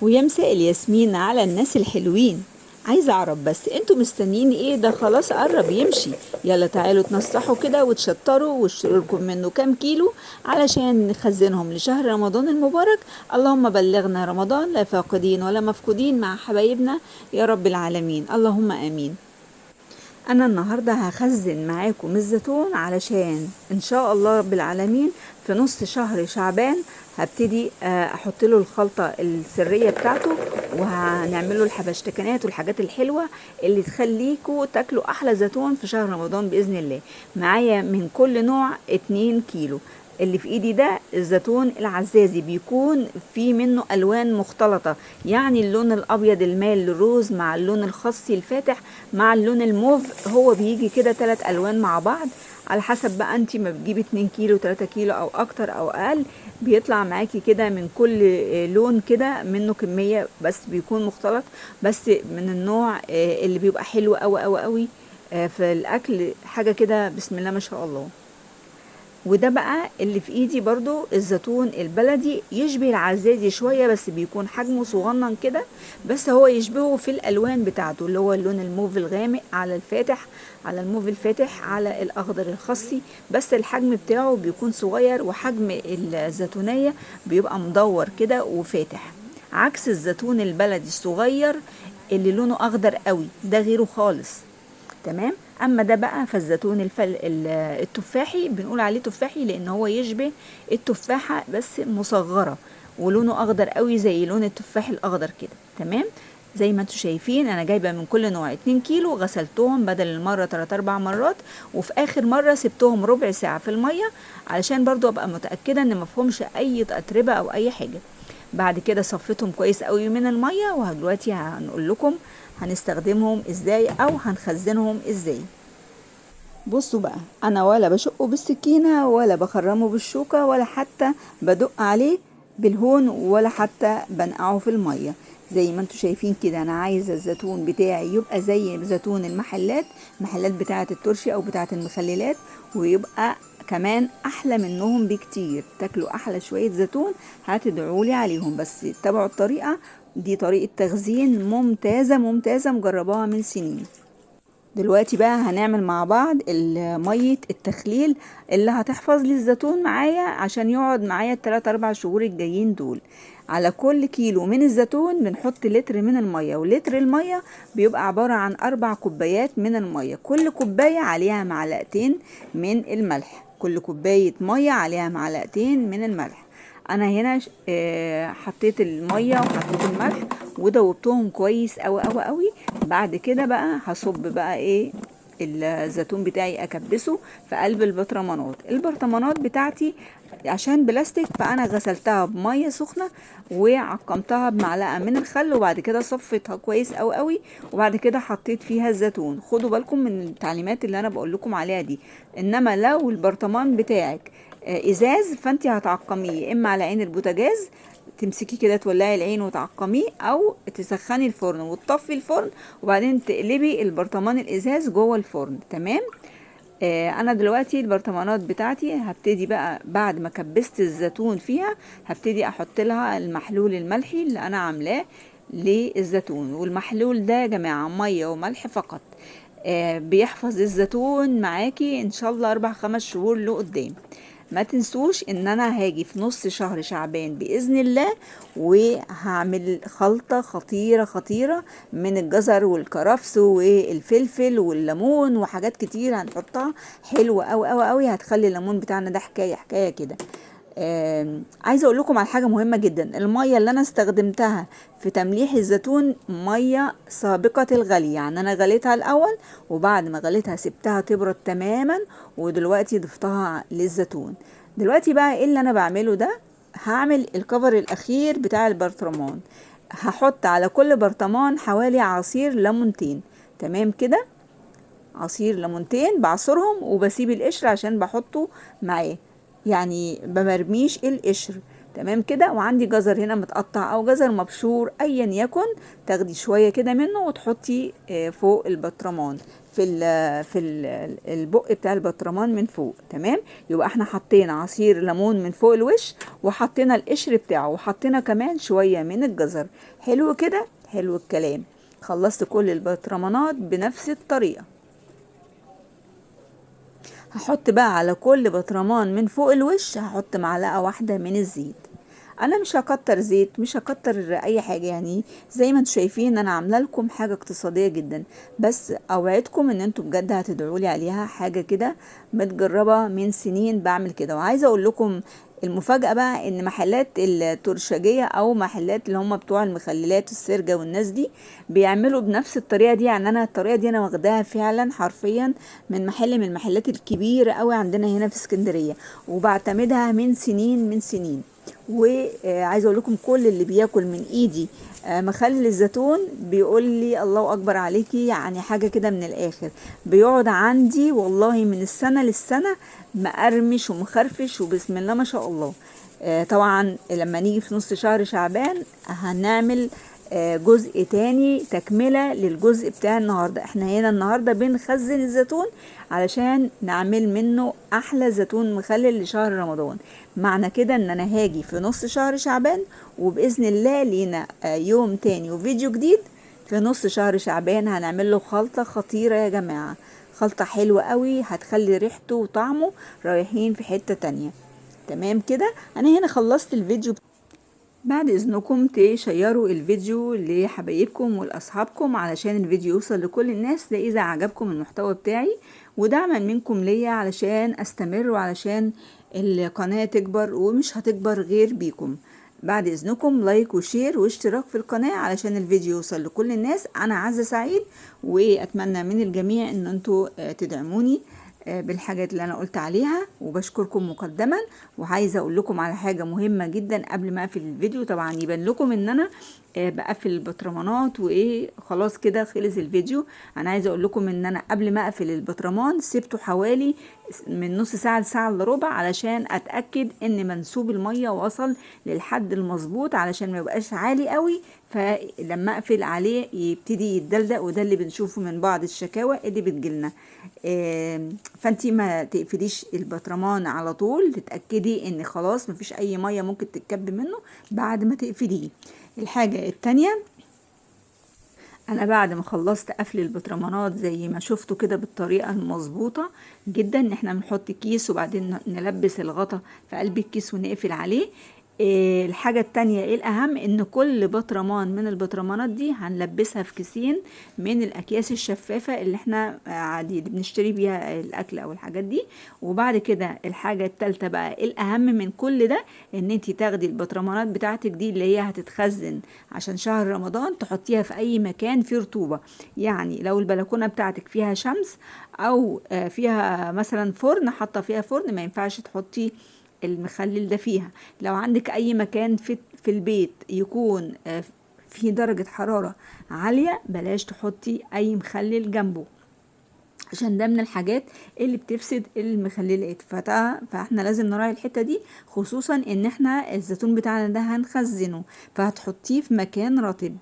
ويمساء الياسمين على الناس الحلوين. عايزة أعرف بس انتوا مستنيين ايه؟ ده خلاص قرب يمشي. يلا تعالوا تنصحوا كده وتشطروا واشتروا لكم منه كام كيلو علشان نخزنهم لشهر رمضان المبارك. اللهم بلغنا رمضان لا فاقدين ولا مفقودين مع حبايبنا يا رب العالمين، اللهم آمين. انا النهاردة هخزن معاكم الزيتون علشان ان شاء الله رب العالمين في نص شهر شعبان هبتدي احط له الخلطة السرية بتاعته، وهنعمله الحبشتكنات والحاجات الحلوة اللي تخليكوا تاكلوا احلى زيتون في شهر رمضان باذن الله. معايا من كل نوع 2 كيلو. اللي في ايدي ده الزيتون العزازي، بيكون في منه الوان مختلطة، يعني اللون الابيض المال للروز مع اللون الخصي الفاتح مع اللون الموف، هو بيجي كده 3 الوان مع بعض على حسب بقى انتي ما بتجيبي 2 كيلو 3 كيلو او اكتر او اقل، بيطلع معاكي كده من كل لون كده منه كمية، بس بيكون مختلط، بس من النوع اللي بيبقى حلو قوي قوي قوي في الاكل، حاجة كده بسم الله ما شاء الله. وده بقى اللي في ايدي برضو الزيتون البلدي، يشبه العزازي شوية بس بيكون حجمه صغنن كده، بس هو يشبهه في الالوان بتاعته، اللي هو اللون الموف الغامق على الفاتح، على الموف الفاتح على الاخضر الخصي، بس الحجم بتاعه بيكون صغير، وحجم الزيتونية بيبقى مدور كده وفاتح، عكس الزيتون البلدي الصغير اللي لونه اخضر قوي، ده غيره خالص. تمام. اما ده بقى فالزيتون التفاحي، بنقول عليه تفاحي لان هو يشبه التفاحة بس مصغرة، ولونه اخضر قوي زي لون التفاح الاخضر كده. تمام. زي ما انتوا شايفين انا جايبه من كل نوع 2 كيلو، غسلتهم بدل المره 3 4 مرات، وفي اخر مره سبتهم ربع ساعه في الميه علشان برضو ابقى متاكده ان مفهومش اي اتربه او اي حاجه. بعد كده صفيتهم كويس قوي من الميه، ودلوقتي هنقول لكم هنستخدمهم ازاي او هنخزنهم ازاي. بصوا بقى، انا ولا بشقه بالسكينة ولا بخرمه بالشوكة ولا حتى بدق عليه بالهون ولا حتى بنقعه في المية. زي ما انتوا شايفين كده، انا عايزة الزيتون بتاعي يبقى زي زيتون المحلات بتاعة الترشي او بتاعة المخللات، ويبقى كمان احلى منهم بكتير، تاكلوا احلى شوية زيتون هتدعولي عليهم. بس اتبعوا الطريقة دي، طريقة تخزين ممتازة ممتازة مجرباها من سنين. دلوقتي بقى هنعمل مع بعض مية التخليل اللي هتحفظ لي الزيتون معايا عشان يقعد معايا التلات 4 شهور الجايين دول. على كل كيلو من الزيتون بنحط لتر من المية، ولتر المية بيبقى عبارة عن 4 كوبايات من المية، كل كوباية عليها معلقتين من الملح، كل كوباية مية عليها معلقتين من الملح. انا هنا حطيت المية وحطيت الملح ودوبتهم كويس قوي قوي قوي. بعد كده بقى هصب بقى ايه الزيتون بتاعي، اكبسه في قلب البرطمانات بتاعتي عشان بلاستيك، فانا غسلتها بميه سخنه وعقمتها بمعلقه من الخل، وبعد كده صفيتها كويس قوي قوي، وبعد كده حطيت فيها الزيتون. خدوا بالكم من التعليمات اللي انا بقول لكم عليها دي. انما لو البرطمان بتاعك ازاز، فانت هتعقميه يا اما على عين البوتاجاز، تمسكي كده تولعي العين وتعقميه، او تسخني الفرن وتطفي الفرن وبعدين تقلبي البرطمان الازاز جوه الفرن. تمام. انا دلوقتي البرطمانات بتاعتي هبتدي بقى بعد ما كبست الزيتون فيها، هبتدي احط لها المحلول الملحي اللي انا عاملاه للزيتون. والمحلول ده يا جماعة مية وملح فقط، بيحفظ الزيتون معاكي ان شاء الله 4 5 شهور لقدام. ما تنسوش ان انا هاجي في نص شهر شعبان باذن الله، وهعمل خلطة خطيرة خطيرة من الجزر والكرفس والفلفل والليمون وحاجات كتير هنحطها حلوة قوي قوي قوي، هتخلي الليمون بتاعنا ده حكاية حكاية كده. عايزه اقول لكم على حاجه مهمه جدا، الميه اللي انا استخدمتها في تمليح الزيتون ميه سابقه الغلي، يعني انا غليتها الاول وبعد ما غليتها سبتها تبرد تماما، ودلوقتي ضفتها للزيتون. دلوقتي بقى ايه اللي انا بعمله ده؟ هعمل الكفر الاخير بتاع البرطمان، هحط على كل برطمان حوالي عصير ليمونتين. تمام كده، عصير ليمونتين بعصرهم وبسيب القشر عشان بحطه معاه، يعني بمرميش القشر. تمام كده. وعندي جزر هنا متقطع او جزر مبشور ايا يكن، تاخدي شويه كده منه وتحطي فوق البطرمان في البق بتاع البطرمان من فوق. تمام. يبقى احنا حطينا عصير ليمون من فوق الوش، وحطينا القشر بتاعه، وحطينا كمان شويه من الجزر. حلو كده، حلو الكلام. خلصت كل البطرمانات بنفس الطريقه. هحط بقى على كل بطرمان من فوق الوش هحط معلقة واحدة من الزيت. انا مش هكتر زيت، مش هكتر اي حاجة يعني، زي ما انتم شايفين انا عامله لكم حاجة اقتصادية جدا، بس اوعدكم ان انتم بجد هتدعولي عليها. حاجة كده متجربة من سنين بعمل كده. وعايزة اقول لكم المفاجأة بقى ان محلات الترشجية او محلات اللي هم بتوع المخللات السرجة والناس دي بيعملوا بنفس الطريقة دي. يعني انا الطريقة دي انا واخداها فعلا حرفيا من محل من المحلات الكبيرة قوي عندنا هنا في اسكندرية، وبعتمدها من سنين من سنين. وعايزه اقول لكم كل اللي بياكل من ايدي مخلل الزيتون بيقول لي الله اكبر عليكي، يعني حاجه كده من الاخر. بيقعد عندي والله من السنه للسنه مقرمش ومخرفش وبسم الله ما شاء الله. طبعا لما نيجي في نص شهر شعبان هنعمل جزء تاني تكملة للجزء بتاع النهاردة. احنا هنا النهاردة بنخزن الزيتون علشان نعمل منه احلى زيتون مخلل لشهر رمضان. معنى كده ان انا هاجي في نص شهر شعبان، وباذن الله لينا يوم تاني وفيديو جديد في نص شهر شعبان هنعمل له خلطة خطيرة يا جماعة، خلطة حلوة قوي هتخلي ريحته وطعمه رايحين في حتة تانية. تمام كده. انا هنا خلصت الفيديو. بعد اذنكم تشيروا الفيديو لحبايبكم ولاصحابكم علشان الفيديو يوصل لكل الناس، ده اذا عجبكم المحتوى بتاعي، ودعما منكم ليا علشان استمر وعلشان القناة تكبر، ومش هتكبر غير بيكم. بعد اذنكم لايك وشير واشتراك في القناة علشان الفيديو يوصل لكل الناس. انا عزة سعيد، واتمنى من الجميع ان انتوا تدعموني بالحاجات اللي انا قلت عليها، وبشكركم مقدما. وعايزه اقول لكم على حاجه مهمه جدا قبل ما اقفل الفيديو. طبعا يبان لكم ان انا بقفل البطرمانات وايه خلاص كده خلص الفيديو. انا عايزه اقول لكم ان انا قبل ما اقفل البطرمان سبته حوالي من نص ساعه لساعه الا ربع علشان اتاكد ان منسوب الميه وصل للحد المظبوط، علشان ما يبقاش عالي قوي فلما اقفل عليه يبتدي يتدلدق، وده اللي بنشوفه من بعض الشكاوى اللي بتجيلنا. فانتي ما تقفليش البطرمان على طول، تتأكدي ان خلاص مفيش اي مية ممكن تتكب منه بعد ما تقفليه. الحاجة التانية، انا بعد ما خلصت قفل البطرمانات زي ما شفتوا كده بالطريقة المظبوطة جدا، ان احنا بنحط كيس وبعدين نلبس الغطا في قلب الكيس ونقفل عليه. الحاجة التانية ايه الاهم، ان كل بطرمان من البطرمانات دي هنلبسها في كيسين من الاكياس الشفافة اللي احنا عادي اللي بنشتري بيها الاكل او الحاجات دي. وبعد كده الحاجة التالتة بقى ايه الاهم من كل ده، ان انتي تاخدي البطرمانات بتاعتك دي اللي هي هتتخزن عشان شهر رمضان تحطيها في اي مكان فيه رطوبة. يعني لو البلكونة بتاعتك فيها شمس او فيها مثلا فرن، حاطة فيها فرن، ما ينفعش تحطي المخلل ده فيها. لو عندك اي مكان في البيت يكون في درجة حرارة عالية، بلاش تحطي اي مخلل جنبه، عشان ده من الحاجات اللي بتفسد المخللات. فاحنا لازم نراعي الحتة دي، خصوصا ان احنا الزيتون بتاعنا ده هنخزنه، فهتحطيه في مكان رطب.